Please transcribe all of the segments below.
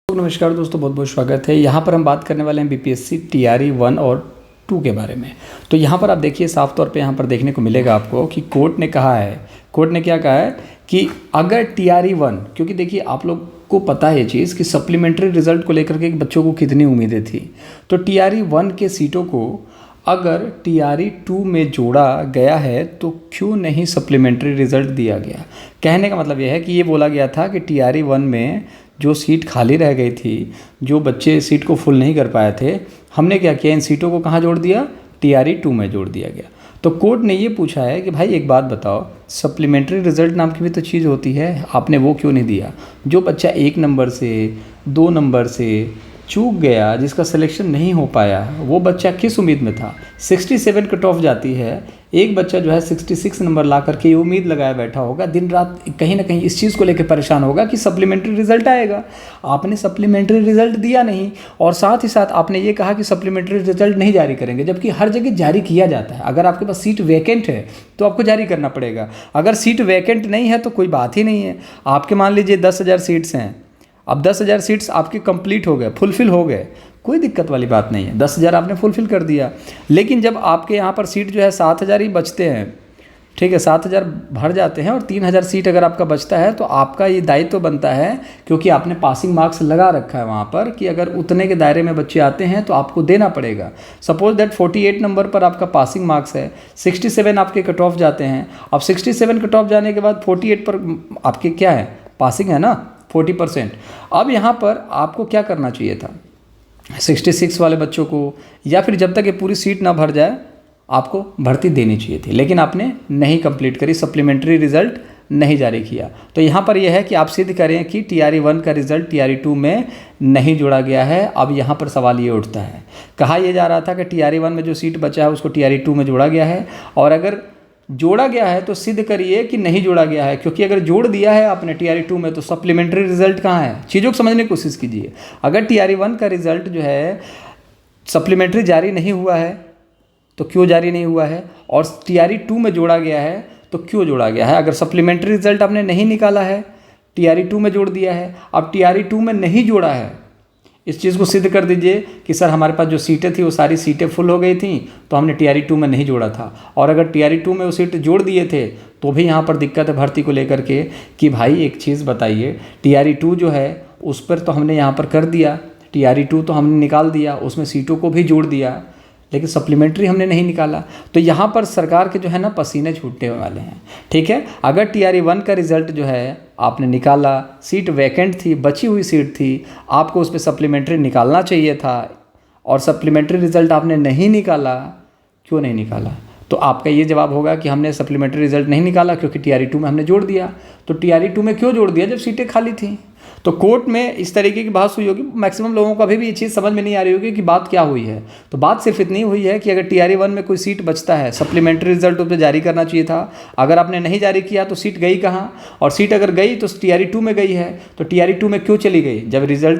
नमस्कार दोस्तों, बहुत बहुत स्वागत है। यहाँ पर हम बात करने वाले हैं बीपीएससी टीआरई 1 और 2 के बारे में। तो यहाँ पर आप देखिए, साफ तौर पे यहाँ पर देखने को मिलेगा आपको कि कोर्ट ने कहा है, कोर्ट ने क्या कहा है कि अगर टीआरई 1, क्योंकि देखिए आप लोग को पता है ये चीज़ कि सप्लीमेंट्री रिजल्ट को लेकर के बच्चों को कितनी उम्मीदें थी। तो टीआरई 1 के सीटों को अगर टीआरई 2 में जोड़ा गया है तो क्यों नहीं सप्लीमेंट्री रिजल्ट दिया गया। कहने का मतलब यह है कि ये बोला गया था कि टीआरई 1 में जो सीट खाली रह गई थी, जो बच्चे सीट को फुल नहीं कर पाए थे, हमने क्या किया, इन सीटों को कहाँ जोड़ दिया, टीआरई 2 में जोड़ दिया गया। तो कोर्ट ने ये पूछा है कि भाई एक बात बताओ, सप्लीमेंट्री रिजल्ट नाम की भी तो चीज़ होती है, आपने वो क्यों नहीं दिया। जो बच्चा 1 नंबर से 2 नंबर से चूक गया, जिसका सिलेक्शन नहीं हो पाया, वो बच्चा किस उम्मीद में था। 67 कट ऑफ जाती है, एक बच्चा जो है 66 नंबर ला करके ये उम्मीद लगाया बैठा होगा, दिन रात कहीं ना कहीं इस चीज़ को लेकर परेशान होगा कि सप्लीमेंट्री रिजल्ट आएगा। आपने सप्लीमेंट्री रिजल्ट दिया नहीं, और साथ ही साथ आपने ये कहा कि सप्लीमेंट्री रिजल्ट नहीं जारी करेंगे, जबकि हर जगह जारी किया जाता है। अगर आपके पास सीट वैकेंट है तो आपको जारी करना पड़ेगा। अगर सीट वैकेंट नहीं है तो कोई बात ही नहीं है। आपके मान लीजिए 10,000 सीट्स हैं, अब 10,000 सीट्स आपके कंप्लीट हो गए, फुलफ़िल हो गए, कोई दिक्कत वाली बात नहीं है। 10,000 आपने फुलफ़िल कर दिया, लेकिन जब आपके यहाँ पर सीट जो है 7,000 ही बचते हैं, ठीक है, 7,000 भर जाते हैं और 3,000 सीट अगर आपका बचता है, तो आपका ये दायित्व बनता है, क्योंकि आपने पासिंग मार्क्स लगा रखा है वहाँ पर, कि अगर उतने के दायरे में बच्चे आते हैं तो आपको देना पड़ेगा। सपोज दैट 48 नंबर पर आपका पासिंग मार्क्स है, 67 आपके कट ऑफ जाते हैं। अब 67 कट ऑफ जाने के बाद 48 पर आपके क्या है, पासिंग है ना, 40%। अब यहाँ पर आपको क्या करना चाहिए था, 66 वाले बच्चों को, या फिर जब तक ये पूरी सीट ना भर जाए आपको भर्ती देनी चाहिए थी, लेकिन आपने नहीं कंप्लीट करी, सप्लीमेंट्री रिजल्ट नहीं जारी किया। तो यहाँ पर यह है कि आप सिद्ध करें कि टीआरई 1 का रिजल्ट टीआरई 2 में नहीं जोड़ा गया है। अब यहाँ पर सवाल ये उठता है, कहा यह जा रहा था कि टीआरई 1 में जो सीट बचा है उसको टीआरई 2 में जोड़ा गया है, और अगर जोड़ा गया है तो सिद्ध करिए कि नहीं जोड़ा गया है, क्योंकि अगर जोड़ दिया है आपने टीआरई 2 में तो सप्लीमेंट्री रिजल्ट कहाँ है। चीज़ों को समझने की कोशिश कीजिए। अगर टीआरई 1 का रिजल्ट जो है सप्लीमेंट्री जारी नहीं हुआ है तो क्यों जारी नहीं हुआ है, और टीआरई 2 में जोड़ा गया है तो क्यों जोड़ा गया है। अगर सप्लीमेंट्री रिजल्ट आपने नहीं निकाला है, टीआरई 2 में जोड़ दिया है, अब टीआरई 2 में नहीं जोड़ा है, इस चीज़ को सिद्ध कर दीजिए कि सर हमारे पास जो सीटें थी वो सारी सीटें फुल हो गई थी, तो हमने टीआरई 2 में नहीं जोड़ा था। और अगर टीआरई 2 में वो सीट जोड़ दिए थे तो भी यहाँ पर दिक्कत है भर्ती को लेकर के, कि भाई एक चीज़ बताइए, टीआरई 2 जो है उस पर तो हमने यहाँ पर कर दिया, टीआरई 2 तो हमने निकाल दिया, उसमें सीटों को भी जोड़ दिया, लेकिन सप्लीमेंट्री हमने नहीं निकाला। तो यहाँ पर सरकार के जो है ना पसीने छूटने वाले हैं। ठीक है, अगर टीआरई 1 का रिजल्ट जो है आपने निकाला, सीट वैकेंट थी, बची हुई सीट थी, आपको उस पर सप्लीमेंट्री निकालना चाहिए था, और सप्लीमेंट्री रिजल्ट आपने नहीं निकाला। क्यों नहीं निकाला, तो आपका ये जवाब होगा कि हमने सप्लीमेंट्री रिजल्ट नहीं निकाला क्योंकि टीआरई 2 में हमने जोड़ दिया। तो टीआरई 2 में क्यों जोड़ दिया जब सीटें खाली थी। तो कोर्ट में इस तरीके की बात हुई होगी, मैक्सिमम लोगों को अभी भी ये चीज़ समझ में नहीं आ रही होगी कि बात क्या हुई है। तो बात सिर्फ इतनी हुई है कि अगर टीआरई 1 में कोई सीट बचता है, सप्लीमेंट्री रिजल्ट उस पर जारी करना चाहिए था। अगर आपने नहीं जारी किया तो सीट गई कहाँ, और सीट अगर गई तो टीआरई 2 में गई है, तो टीआरई 2 में क्यों चली गई।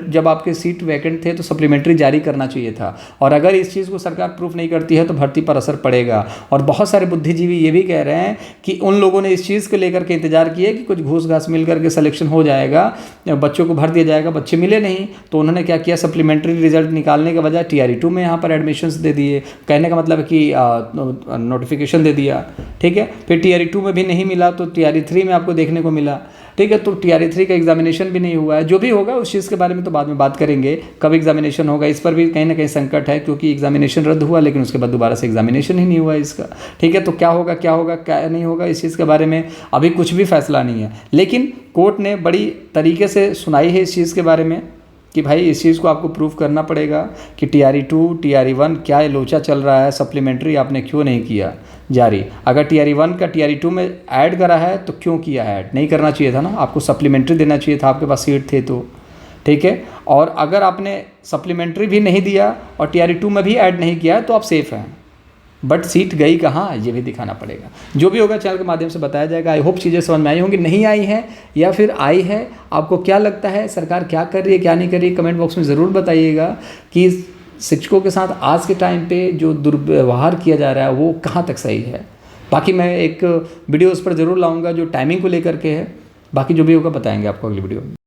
जब आपके सीट वैकेंट थे तो सप्लीमेंट्री जारी करना चाहिए था। और अगर इस चीज़ को सरकार प्रूफ नहीं करती है तो भर्ती पर असर पड़ेगा। और बहुत सारे बुद्धिजीवी ये भी कह रहे हैं कि उन लोगों ने इस चीज़ को लेकर के इंतजार किया कि कुछ घूस घास मिल करके सिलेक्शन हो जाएगा, बच्चों को भर दिया जाएगा, बच्चे मिले नहीं, तो उन्होंने क्या किया, सप्लीमेंट्री रिजल्ट निकालने के बजाय टीआरई 2 में यहाँ पर एडमिशन्स दे दिए। कहने का मतलब है कि नोटिफिकेशन दे दिया। ठीक है, फिर टीआरई 2 में भी नहीं मिला तो टीआरई 3 में आपको देखने को मिला। ठीक है, तो टीआरई 3 का एग्जामिनेशन भी नहीं हुआ है। जो भी होगा उस चीज़ के बारे में तो बाद में बात करेंगे, कब एग्जामिनेशन होगा इस पर भी कहीं ना कहीं संकट है, क्योंकि एग्जामिनेशन रद्द हुआ लेकिन उसके बाद दोबारा से एग्जामिनेशन ही नहीं हुआ इसका। ठीक है, तो क्या होगा क्या नहीं होगा, इस चीज़ के बारे में अभी कुछ भी फैसला नहीं है। लेकिन कोर्ट ने बड़ी तरीके से सुनाई है इस चीज़ के बारे में कि भाई इस चीज़ को आपको प्रूफ करना पड़ेगा कि टीआरई 2 टीआरई 1 क्या ये लोचा चल रहा है, सप्लीमेंट्री आपने क्यों नहीं किया जारी। अगर टीआरई 1 का टीआरई 2 में ऐड करा है तो क्यों किया ऐड, नहीं करना चाहिए था ना, आपको सप्लीमेंट्री देना चाहिए था, आपके पास सीट थे तो। ठीक है, और अगर आपने सप्लीमेंट्री भी नहीं दिया और टीआरई 2 में भी ऐड नहीं किया तो आप सेफ हैं, बट सीट गई कहाँ ये भी दिखाना पड़ेगा। जो भी होगा चैनल के माध्यम से बताया जाएगा। आई होप चीज़ें समझ में आई होंगी, नहीं आई है या फिर आई है, आपको क्या लगता है सरकार क्या कर रही है क्या नहीं कर रही है, कमेंट बॉक्स में ज़रूर बताइएगा कि शिक्षकों के साथ आज के टाइम पे जो दुर्व्यवहार किया जा रहा है वो कहाँ तक सही है। बाकी मैं एक वीडियो उस पर ज़रूर लाऊँगा जो टाइमिंग को लेकर के है। बाकी जो भी होगा बताएंगे आपको अगली वीडियो में।